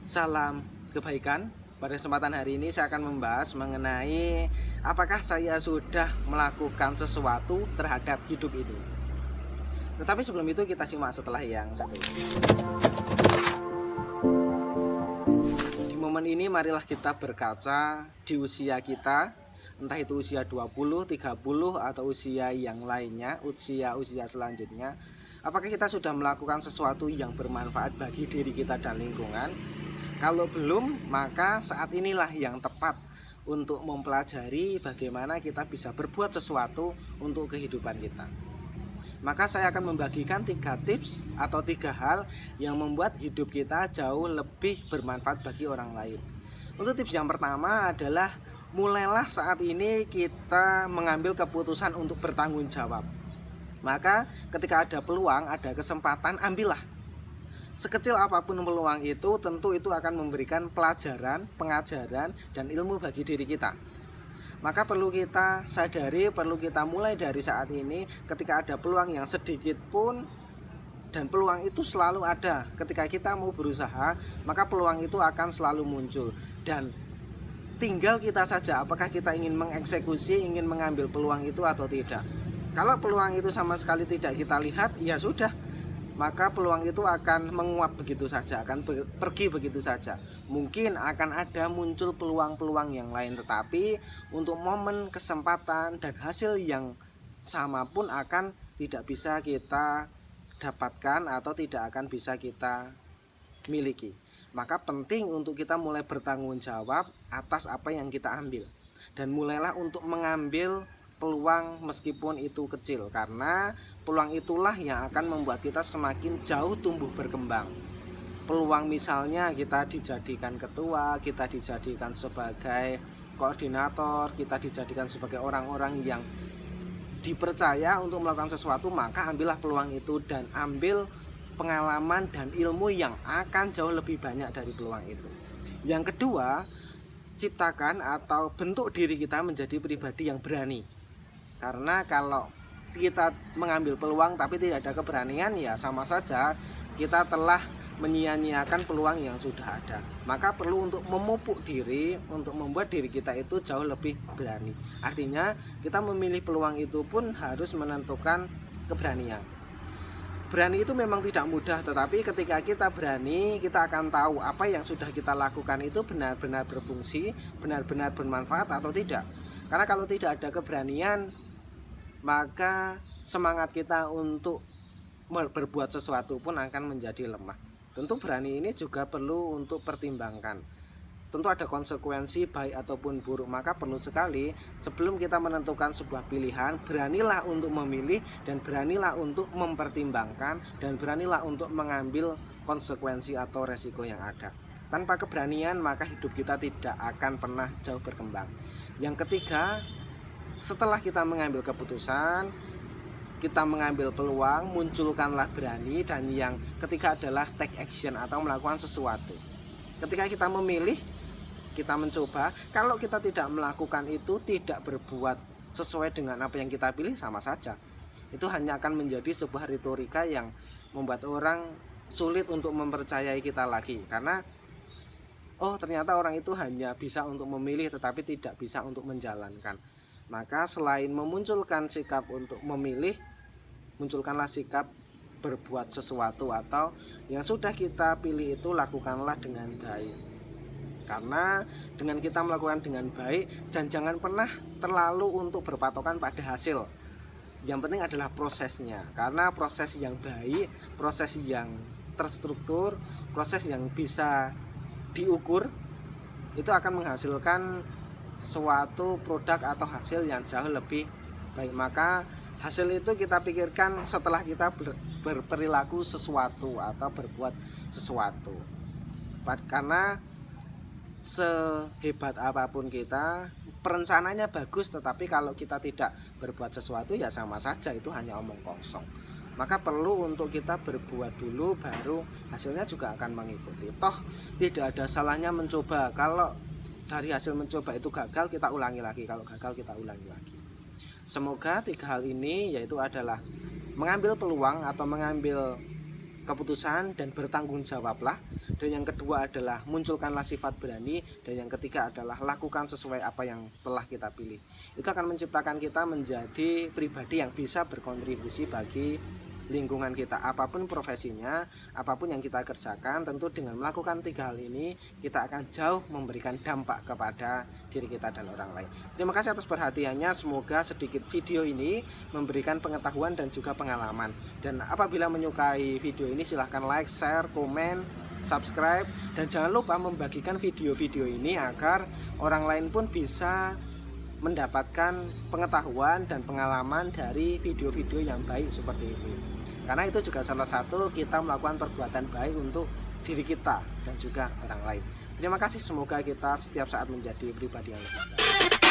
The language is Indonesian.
Salam kebaikan. Pada kesempatan hari ini saya akan membahas mengenai apakah saya sudah melakukan sesuatu terhadap hidup ini. Tetapi sebelum itu kita simak setelah yang satu. Di momen ini marilah kita berkaca di usia kita, entah itu usia 20, 30 atau usia yang lainnya, usia selanjutnya. Apakah kita sudah melakukan sesuatu yang bermanfaat bagi diri kita dan lingkungan? Kalau belum, maka saat inilah yang tepat untuk mempelajari bagaimana kita bisa berbuat sesuatu untuk kehidupan kita. Maka saya akan membagikan 3 tips atau 3 hal yang membuat hidup kita jauh lebih bermanfaat bagi orang lain. Untuk tips yang pertama adalah mulailah saat ini kita mengambil keputusan untuk bertanggung jawab. Maka ketika ada peluang, ada kesempatan, ambillah. Sekecil apapun peluang itu, tentu itu akan memberikan pelajaran, pengajaran, dan ilmu bagi diri kita. Maka perlu kita sadari, perlu kita mulai dari saat ini. Ketika ada peluang yang sedikit pun, dan peluang itu selalu ada. Ketika kita mau berusaha, maka peluang itu akan selalu muncul. Dan tinggal kita saja apakah kita ingin mengeksekusi, ingin mengambil peluang itu atau tidak. Kalau peluang itu sama sekali tidak kita lihat, ya sudah, maka peluang itu akan menguap begitu saja, akan pergi begitu saja. Mungkin akan ada muncul peluang-peluang yang lain, tetapi untuk momen, kesempatan, dan hasil yang sama pun akan tidak bisa kita dapatkan atau tidak akan bisa kita miliki. Maka penting untuk kita mulai bertanggung jawab atas apa yang kita ambil. Dan mulailah untuk mengambil peluang meskipun itu kecil, karena peluang itulah yang akan membuat kita semakin jauh tumbuh berkembang. Peluang misalnya kita dijadikan ketua, kita dijadikan sebagai koordinator, kita dijadikan sebagai orang-orang yang dipercaya untuk melakukan sesuatu, maka ambillah peluang itu dan ambil pengalaman dan ilmu yang akan jauh lebih banyak dari peluang itu. Yang kedua, ciptakan atau bentuk diri kita menjadi pribadi yang berani. Karena kalau kita mengambil peluang tapi tidak ada keberanian, ya sama saja kita telah menyia-nyiakan peluang yang sudah ada. Maka perlu untuk memupuk diri, untuk membuat diri kita itu jauh lebih berani. Artinya kita memilih peluang itu pun harus menentukan keberanian. Berani itu memang tidak mudah, tetapi ketika kita berani, kita akan tahu apa yang sudah kita lakukan itu benar-benar berfungsi, benar-benar bermanfaat atau tidak. Karena kalau tidak ada keberanian, maka semangat kita untuk berbuat sesuatu pun akan menjadi lemah. Tentu berani ini juga perlu untuk pertimbangkan. Tentu ada konsekuensi baik ataupun buruk, maka perlu sekali sebelum kita menentukan sebuah pilihan, beranilah untuk memilih dan beranilah untuk mempertimbangkan dan beranilah untuk mengambil konsekuensi atau resiko yang ada. Tanpa keberanian maka hidup kita tidak akan pernah jauh berkembang. Yang ketiga, setelah kita mengambil keputusan, kita mengambil peluang, munculkanlah berani. Dan yang ketiga adalah take action atau melakukan sesuatu. Ketika kita memilih, kita mencoba, kalau kita tidak melakukan itu, tidak berbuat sesuai dengan apa yang kita pilih, sama saja. Itu hanya akan menjadi sebuah retorika yang membuat orang sulit untuk mempercayai kita lagi. Karena oh, ternyata orang itu hanya bisa untuk memilih tetapi tidak bisa untuk menjalankan. Maka selain memunculkan sikap untuk memilih, munculkanlah sikap berbuat sesuatu, atau yang sudah kita pilih itu lakukanlah dengan baik. Karena dengan kita melakukan dengan baik, dan jangan pernah terlalu untuk berpatokan pada hasil. Yang penting adalah prosesnya. Karena proses yang baik, proses yang terstruktur, proses yang bisa diukur, itu akan menghasilkan suatu produk atau hasil yang jauh lebih baik. Maka hasil itu kita pikirkan setelah kita berperilaku sesuatu atau berbuat sesuatu. Karena sehebat apapun kita, perencanaannya bagus, tetapi kalau kita tidak berbuat sesuatu, ya sama saja itu hanya omong kosong. Maka perlu untuk kita berbuat dulu, baru hasilnya juga akan mengikuti. Toh tidak ada salahnya mencoba. Kalau dari hasil mencoba itu gagal, kita ulangi lagi. Kalau gagal, kita ulangi lagi. Semoga 3 hal ini, yaitu adalah mengambil peluang atau mengambil keputusan dan bertanggung jawablah. Dan yang kedua adalah munculkanlah sifat berani. Dan yang ketiga adalah lakukan sesuai apa yang telah kita pilih. Itu akan menciptakan kita menjadi pribadi yang bisa berkontribusi bagi lingkungan kita, apapun profesinya, apapun yang kita kerjakan. Tentu dengan melakukan 3 hal ini kita akan jauh memberikan dampak kepada diri kita dan orang lain. Terima kasih atas perhatiannya. Semoga sedikit video ini memberikan pengetahuan dan juga pengalaman. Dan apabila menyukai video ini silahkan like, share, komen, subscribe, dan jangan lupa membagikan video-video ini agar orang lain pun bisa mendapatkan pengetahuan dan pengalaman dari video-video yang baik seperti ini. Karena itu juga salah satu kita melakukan perbuatan baik untuk diri kita dan juga orang lain. Terima kasih, semoga kita setiap saat menjadi pribadi yang lebih baik.